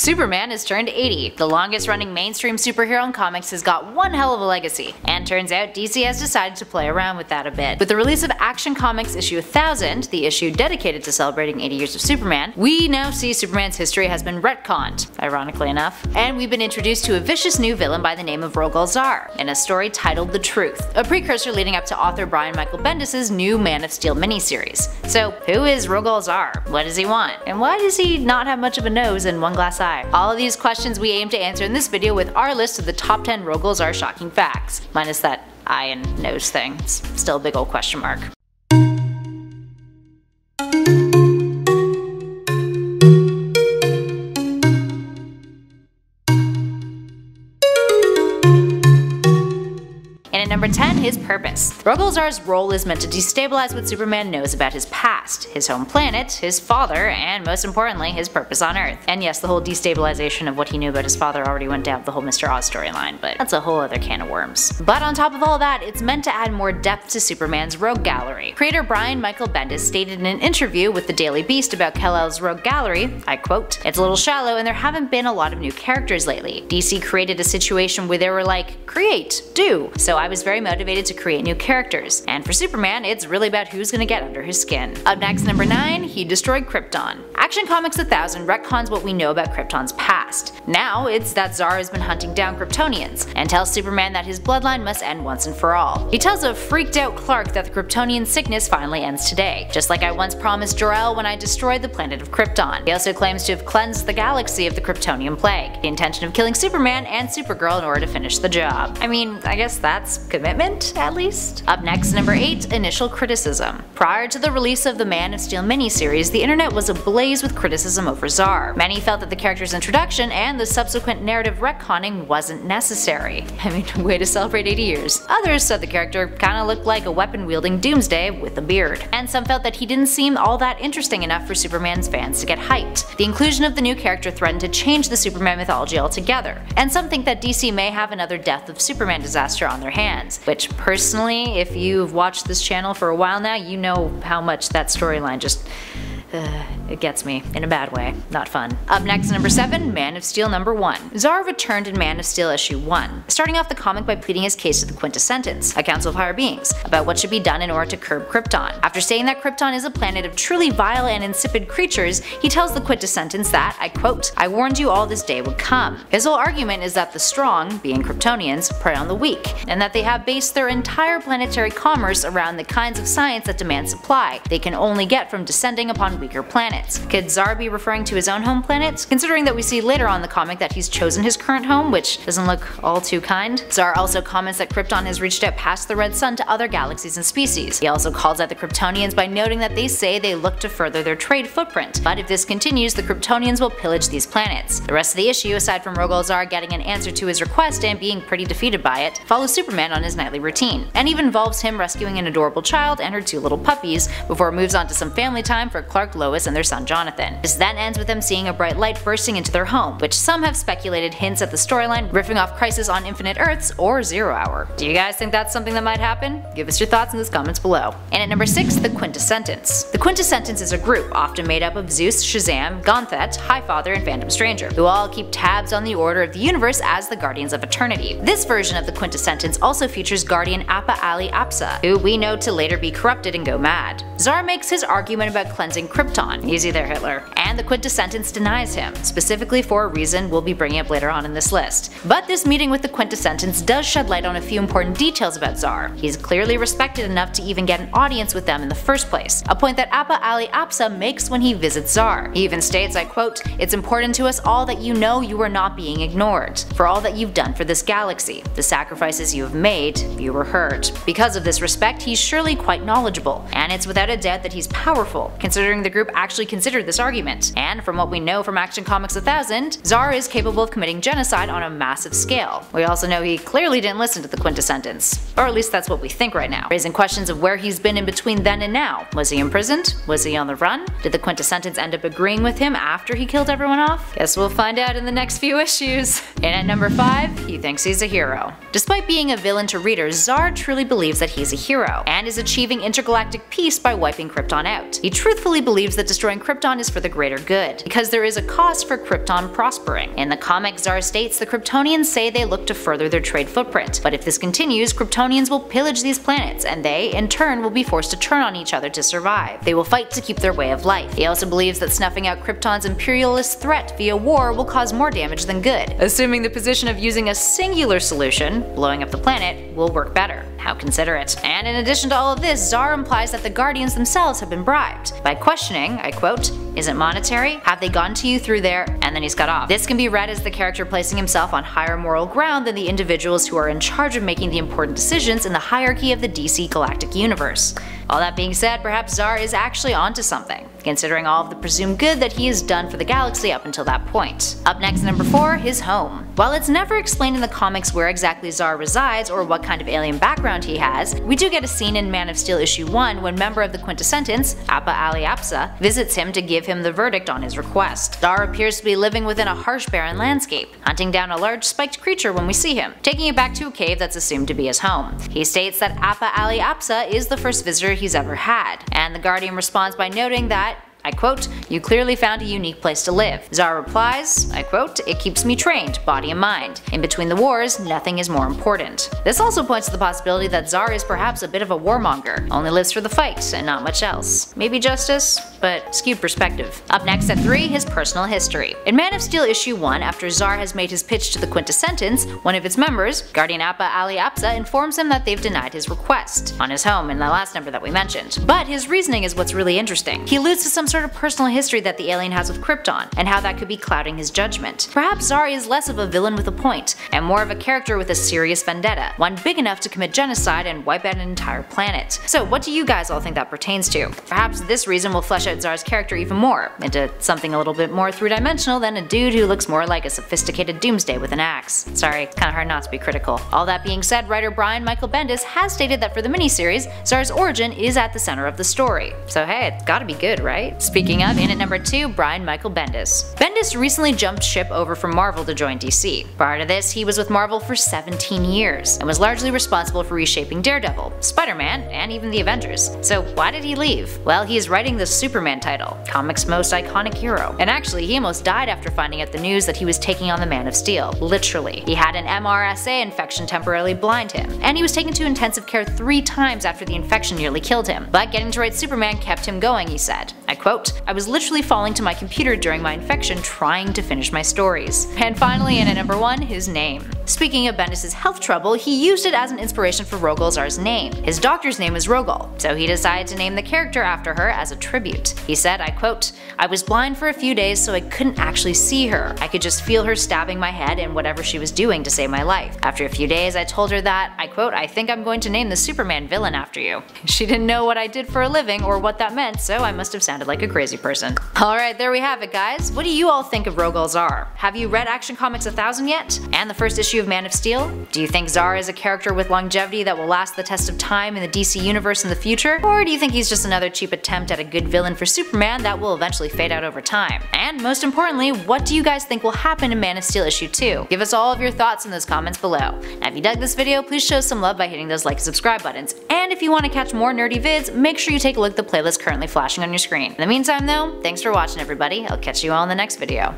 Superman has turned 80. The longest running mainstream superhero in comics has got one hell of a legacy, and turns out DC has decided to play around with that a bit. With the release of Action Comics issue 1000, the issue dedicated to celebrating 80 years of Superman, we now see Superman's history has been retconned, ironically enough, and we've been introduced to a vicious new villain by the name of Rogol Zaar, in a story titled The Truth, a precursor leading up to author Brian Michael Bendis' new Man of Steel miniseries. So who is Rogol Zaar? What does he want? And why does he not have much of a nose and one glass eye? All of these questions we aim to answer in this video with our list of the top 10 Rogol Zaar shocking facts. Minus that eye and nose thing. It's still a big old question mark. Number 10. His purpose. Rogol Zaar's role is meant to destabilize what Superman knows about his past, his home planet, his father, and most importantly, his purpose on Earth. And yes, the whole destabilization of what he knew about his father already went down the whole Mr. Oz storyline, but that's a whole other can of worms. But on top of all that, it's meant to add more depth to Superman's rogue gallery. Creator Brian Michael Bendis stated in an interview with the Daily Beast about Kal-El's rogue gallery, I quote, "It's a little shallow and there haven't been a lot of new characters lately. DC created a situation where they were like, create, do. So I was very motivated to create new characters, and for Superman, it's really about who's gonna get under his skin." Up next, number 9, he destroyed Krypton. Action Comics 1000 retcons what we know about Krypton's past. Now, it's that Zaar has been hunting down Kryptonians, and tells Superman that his bloodline must end once and for all. He tells a freaked out Clark that the Kryptonian sickness finally ends today, just like I once promised Jor-El when I destroyed the planet of Krypton. He also claims to have cleansed the galaxy of the Kryptonian plague, the intention of killing Superman and Supergirl in order to finish the job. I mean, I guess that's commitment, at least? Up next, number 8, initial criticism. Prior to the release of the Man of Steel miniseries, the internet was ablaze with criticism over Zaar. Many felt that the character's introduction and the subsequent narrative retconning wasn't necessary. I mean, way to celebrate 80 years. Others said the character kinda looked like a weapon-wielding Doomsday with a beard. And some felt that he didn't seem all that interesting enough for Superman's fans to get hyped. The inclusion of the new character threatened to change the Superman mythology altogether. And some think that DC may have another Death of Superman disaster on their hands, which personally, if you've watched this channel for a while now, you know how much that storyline just it gets me, in a bad way. Not fun. Up next, number 7, Man of Steel number 1. Zaar returned in Man of Steel issue 1, starting off the comic by pleading his case to the Quintessentience, a council of higher beings, about what should be done in order to curb Krypton. After saying that Krypton is a planet of truly vile and insipid creatures, he tells the Quintessentience that, I quote, "I warned you all this day would come." His whole argument is that the strong, being Kryptonians, prey on the weak, and that they have based their entire planetary commerce around the kinds of science that demand supply they can only get from descending upon weaker planets. Could Zaar be referring to his own home planet? Considering that we see later on in the comic that he's chosen his current home, which doesn't look all too kind. Zaar also comments that Krypton has reached out past the Red Sun to other galaxies and species. He also calls out the Kryptonians by noting that they say they look to further their trade footprint, but if this continues, the Kryptonians will pillage these planets. The rest of the issue, aside from Rogol Zaar getting an answer to his request and being pretty defeated by it, follows Superman on his nightly routine, and even involves him rescuing an adorable child and her 2 little puppies, before it moves on to some family time for Clark, Lois, and their son Jonathan. This then ends with them seeing a bright light bursting into their home, which some have speculated hints at the storyline riffing off Crisis on Infinite Earths or Zero Hour. Do you guys think that's something that might happen? Give us your thoughts in the comments below. And at number 6, the Quintessentience. The Quintessentience is a group often made up of Zeus, Shazam, Gonthet, Highfather, and Phantom Stranger, who all keep tabs on the order of the universe as the Guardians of Eternity. This version of the Quintessentience also features Guardian Appa Ali Apsa, who we know to later be corrupted and go mad. Zaar makes his argument about cleansing Krypton. Easy there, Hitler. And the Quintessentience denies him, specifically for a reason we'll be bringing up later on in this list. But this meeting with the Quintessentience does shed light on a few important details about Zaar. He's clearly respected enough to even get an audience with them in the first place, a point that Appa Ali Apsa makes when he visits Zaar. He even states, I quote, "It's important to us all that you know you are not being ignored. For all that you've done for this galaxy, the sacrifices you have made, you were heard." Because of this respect, he's surely quite knowledgeable, and it's without a doubt that he's powerful, considering the group actually considered this argument. And from what we know from Action Comics 1000, Zaar is capable of committing genocide on a massive scale. We also know he clearly didn't listen to the Quintessentience, or at least that's what we think right now, raising questions of where he's been in between then and now. Was he imprisoned? Was he on the run? Did the Quintessentience end up agreeing with him after he killed everyone off? Guess we'll find out in the next few issues. And at number 5, he thinks he's a hero. Despite being a villain to readers, Zaar truly believes that he's a hero, and is achieving intergalactic peace by wiping Krypton out. He truthfully believes believes that destroying Krypton is for the greater good, because there is a cost for Krypton prospering. In the comic, Zar states the Kryptonians say they look to further their trade footprint, but if this continues, Kryptonians will pillage these planets, and they, in turn, will be forced to turn on each other to survive. They will fight to keep their way of life. He also believes that snuffing out Krypton's imperialist threat via war will cause more damage than good, assuming the position of using a singular solution, blowing up the planet, will work better. How considerate. And in addition to all of this, Zar implies that the Guardians themselves have been bribed by questioning, I quote, "Is it monetary? Have they gone to you through there?" And then he's cut off. This can be read as the character placing himself on higher moral ground than the individuals who are in charge of making the important decisions in the hierarchy of the DC Galactic Universe. All that being said, perhaps Zar is actually onto something, considering all of the presumed good that he has done for the galaxy up until that point. Up next, number 4, his home. While it's never explained in the comics where exactly Zar resides or what kind of alien background he has, we do get a scene in Man of Steel issue 1 when member of the Quintessentients, Appa Ali Apsa, visits him to give him the verdict on his request. Zar appears to be living within a harsh barren landscape, hunting down a large spiked creature when we see him, taking it back to a cave that's assumed to be his home. He states that Appa Ali Apsa is the first visitor he's ever had, and the Guardian responds by noting that, I quote, "You clearly found a unique place to live." Zar replies, I quote, "It keeps me trained, body and mind. In between the wars, nothing is more important." This also points to the possibility that Zar is perhaps a bit of a warmonger, only lives for the fight and not much else. Maybe justice, but skewed perspective. Up next at 3, his personal history. In Man of Steel issue 1, after Zar has made his pitch to the Quintessentients, one of its members, Guardian Appa Ali Apsa, informs him that they've denied his request on his home in the last number that we mentioned. But his reasoning is what's really interesting. He alludes to some sort of personal history that the alien has with Krypton, and how that could be clouding his judgment. Perhaps Zar is less of a villain with a point, and more of a character with a serious vendetta, one big enough to commit genocide and wipe out an entire planet. So what do you guys all think that pertains to? Perhaps this reason will flesh out Zar's character even more, into something a little bit more three-dimensional than a dude who looks more like a sophisticated doomsday with an axe. Sorry, kinda hard not to be critical. All that being said, writer Brian Michael Bendis has stated that for the miniseries, Zar's origin is at the center of the story. So hey, it's gotta be good, right? Speaking of, in at number 2, Brian Michael Bendis. Bendis recently jumped ship over from Marvel to join DC. Prior to this, he was with Marvel for 17 years, and was largely responsible for reshaping Daredevil, Spider-Man, and even the Avengers. So why did he leave? Well, he is writing the Superman title, comics' most iconic hero. And actually, he almost died after finding out the news that he was taking on the Man of Steel. Literally. He had an MRSA infection temporarily blind him, and he was taken to intensive care 3 times after the infection nearly killed him. But getting to write Superman kept him going, he said. I quote, "I was literally falling to my computer during my infection trying to finish my stories." And finally, in at number 1, his name. Speaking of Bendis' health trouble, he used it as an inspiration for Rogol Zar's name. His doctor's name is Rogol, so he decided to name the character after her as a tribute. He said, I quote, "I was blind for a few days so I couldn't actually see her. I could just feel her stabbing my head and whatever she was doing to save my life. After a few days I told her that, I quote, I think I'm going to name the Superman villain after you. She didn't know what I did for a living or what that meant, so I must have sounded like a crazy person." Alright, there we have it guys. What do you all think of Rogol Zar? Have you read Action Comics 1000 yet? And the first issue of Man of Steel? Do you think Zar is a character with longevity that will last the test of time in the DC universe in the future? Or do you think he's just another cheap attempt at a good villain for Superman that will eventually fade out over time? And most importantly, what do you guys think will happen in Man of Steel issue 2? Give us all of your thoughts in those comments below. Now if you dug this video, please show some love by hitting those like and subscribe buttons. And if you want to catch more nerdy vids, make sure you take a look at the playlist currently flashing on your screen. In the meantime though, thanks for watching everybody. I'll catch you all in the next video.